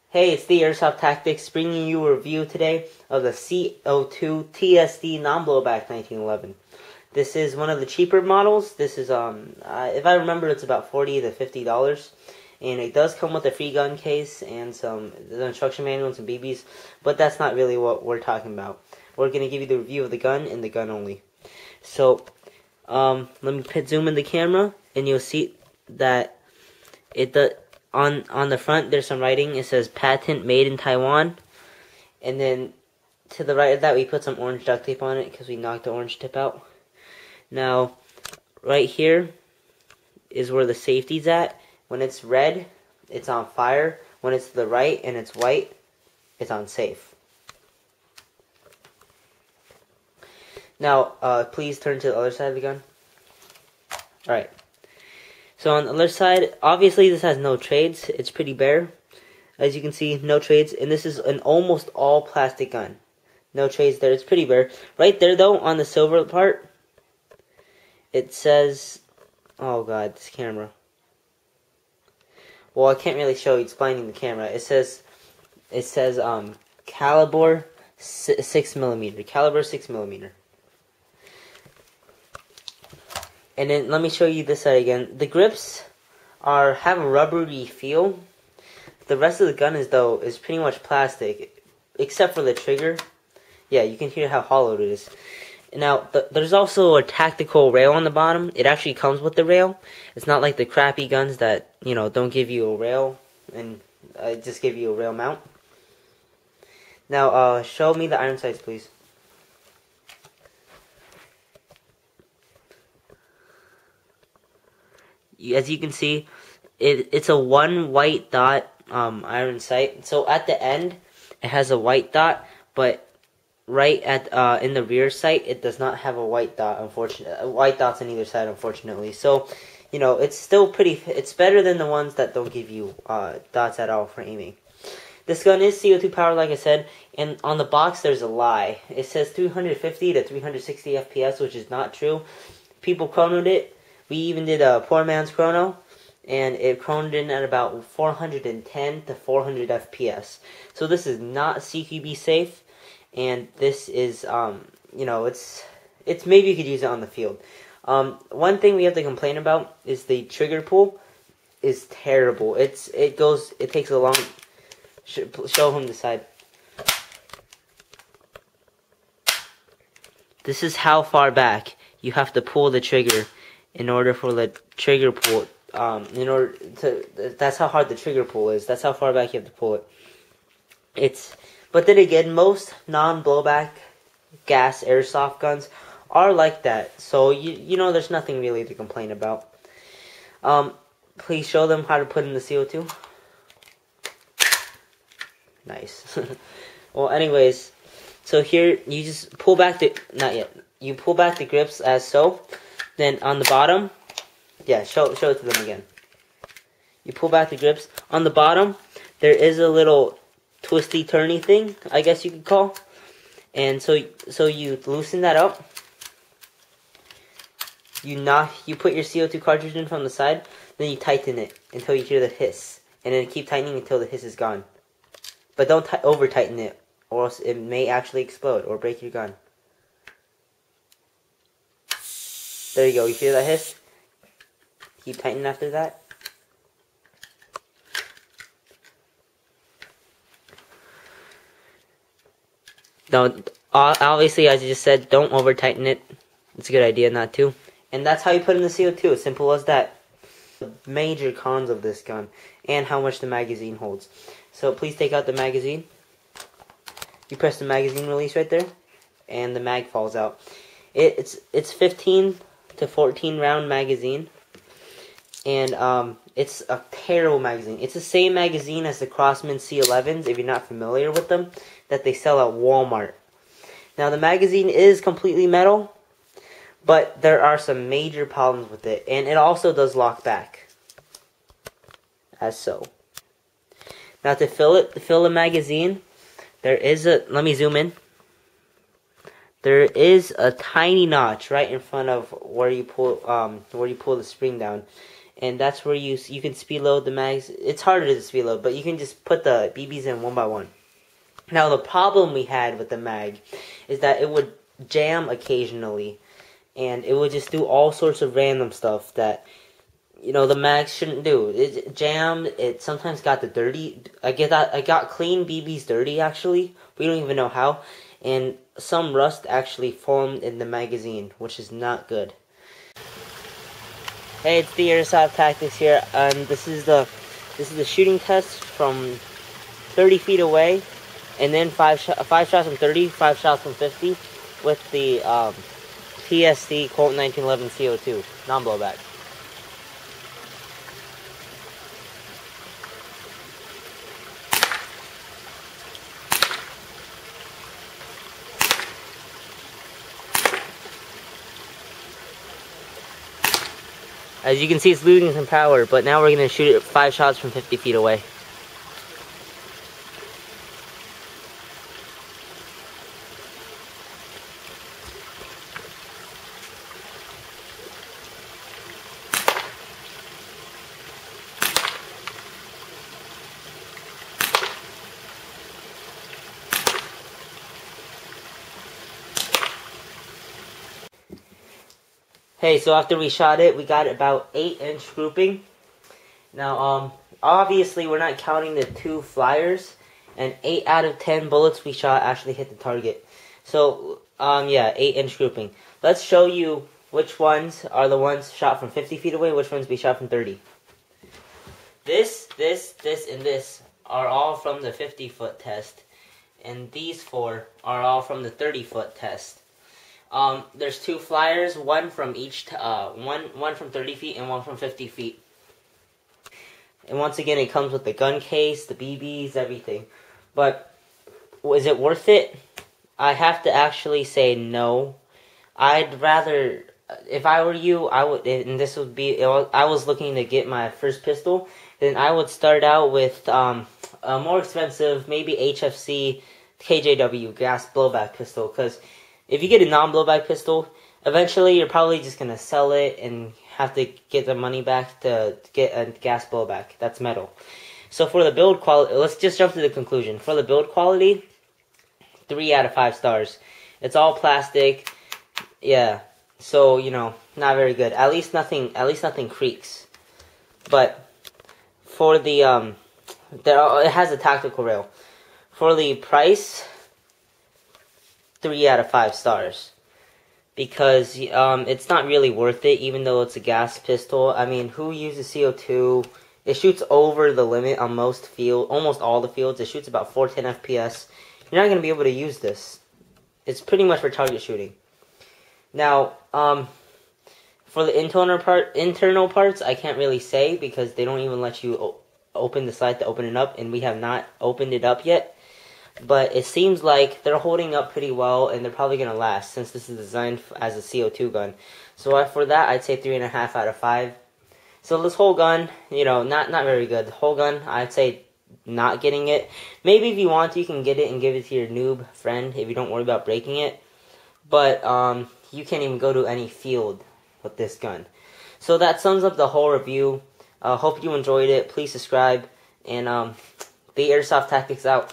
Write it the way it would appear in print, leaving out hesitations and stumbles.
Hey, it's TheASTactics bringing you a review today of the CO2 TSD Non-Blowback 1911. This is one of the cheaper models. This is, if I remember, it's about $40 to $50. And it does come with a free gun case and the instruction manual and some BBs. But that's not really what we're talking about. We're going to give you the review of the gun and the gun only. So, let me zoom in the camera and you'll see that it does. On the front, there's some writing. It says patent made in Taiwan. And then to the right of that, we put some orange duct tape on it because we knocked the orange tip out. Now, right here is where the safety's at. When it's red, it's on fire. When it's to the right and it's white, it's on safe. Now, please turn to the other side of the gun. Alright. So on the other side, obviously this has no trades. It's pretty bare. As you can see, no trades. And this is an almost all plastic gun. No trades there. It's pretty bare. Right there though, on the silver part, it says, oh god, this camera. Well, I can't really show you. It's blinding the camera. It says caliber 6mm. Caliber 6mm. And then let me show you this side again. The grips have a rubbery feel. The rest of the gun is pretty much plastic, except for the trigger. Yeah, you can hear how hollow it is. Now there's also a tactical rail on the bottom. It actually comes with the rail. It's not like the crappy guns that don't give you a rail and just give you a rail mount. Now show me the iron sights, please. As you can see, it's a one white dot iron sight. So at the end, it has a white dot, but right at in the rear sight, it does not have a white dot. Unfortunately, white dots on either side. Unfortunately, so it's still pretty. It's better than the ones that don't give you dots at all for aiming. This gun is CO2 powered, like I said, and on the box there's a lie. It says 350 to 360 FPS, which is not true. People chronoed it. We even did a poor man's chrono, and it chroned in at about 410 to 400 FPS. So this is not CQB safe, and this is, it's maybe you could use it on the field. One thing we have to complain about is the trigger pull is terrible. It takes a long. Show him the side. This is how far back you have to pull the trigger in order for the trigger pull, that's how hard the trigger pull is. That's how far back you have to pull it. But then again, most non-blowback gas airsoft guns are like that. So, there's nothing really to complain about. Please show them how to put in the CO2. Nice. Well, anyways, so here, you just pull back not yet. You pull back the grips as so. Then on the bottom, yeah, show it to them again. You pull back the grips. On the bottom, there is a little twisty turny thing, I guess you could call. And so you loosen that up. You put your CO2 cartridge in from the side, then you tighten it until you hear the hiss, and then keep tightening until the hiss is gone. But don't over tighten it, or else it may actually explode or break your gun. There you go. You hear that hiss? Keep tightening after that. Don't, obviously, as you just said, don't over tighten it. It's a good idea not to. And that's how you put in the CO2. As simple as that. The major cons of this gun and how much the magazine holds. So please take out the magazine. You press the magazine release right there, and the mag falls out. It's 15 to 14 round magazine, and it's a terrible magazine. It's the same magazine as the Crossman C11s, if you're not familiar with them, that they sell at Walmart. Now the magazine is completely metal, but there are some major problems with it, and it also does lock back, as so. Now to fill the magazine, there is let me zoom in. There is a tiny notch right in front of where you pull the spring down, and that's where you can speed load the mags. It's harder to speed load, but you can just put the BBs in one by one. Now the problem we had with the mag is that it would jam occasionally, and it would just do all sorts of random stuff that, you know, the mag shouldn't do. It jammed. It sometimes got the dirty. I got clean BBs dirty actually. We don't even know how, and some rust actually formed in the magazine, which is not good. Hey, it's the TheASTactics here, and this is the shooting test from 30 feet away, and then five shots from 30, 5 shots from 50, with the TSD Colt 1911 CO2 non-blowback. As you can see, it's losing some power, but now we're going to shoot it 5 shots from 50 feet away. Hey, so after we shot it, we got about 8-inch grouping. Now, obviously we're not counting the 2 flyers, and 8 out of 10 bullets we shot actually hit the target. So, yeah, 8-inch grouping. Let's show you which ones are the ones shot from 50 feet away, which ones we shot from 30. This, and this are all from the 50-foot test, and these 4 are all from the 30-foot test. There's 2 flyers, one from each, one from 30 feet and one from 50 feet. And once again, it comes with the gun case, the BBs, everything. But, is it worth it? I have to actually say no. I'd rather, if I were you, I would, and this would be, I was looking to get my first pistol, then I would start out with, a more expensive, maybe HFC, KJW, gas blowback pistol, because if you get a non-blowback pistol, eventually you're probably just going to sell it and have to get the money back to get a gas blowback. That's metal. So for the build quality, let's just jump to the conclusion. For the build quality, 3 out of 5 stars. It's all plastic. Yeah. So, you know, not very good. At least nothing creaks. But for the it has a tactical rail. For the price, 3 out of 5 stars, because it's not really worth it, even though it's a gas pistol. I mean, who uses CO2? It shoots over the limit on most fields, almost all the fields. It shoots about 410 FPS. You're not going to be able to use this. It's pretty much for target shooting. Now, for the internal parts, I can't really say, because they don't even let you open the slide to open it up, and we have not opened it up yet. But it seems like they're holding up pretty well, and they're probably going to last, since this is designed as a CO2 gun. So for that, I'd say 3.5 out of 5. So this whole gun, you know, not very good. The whole gun, I'd say not getting it. Maybe if you want to, you can get it and give it to your noob friend if you don't worry about breaking it. But you can't even go to any field with this gun. So that sums up the whole review. Hope you enjoyed it. Please subscribe, and the TheASTactics out.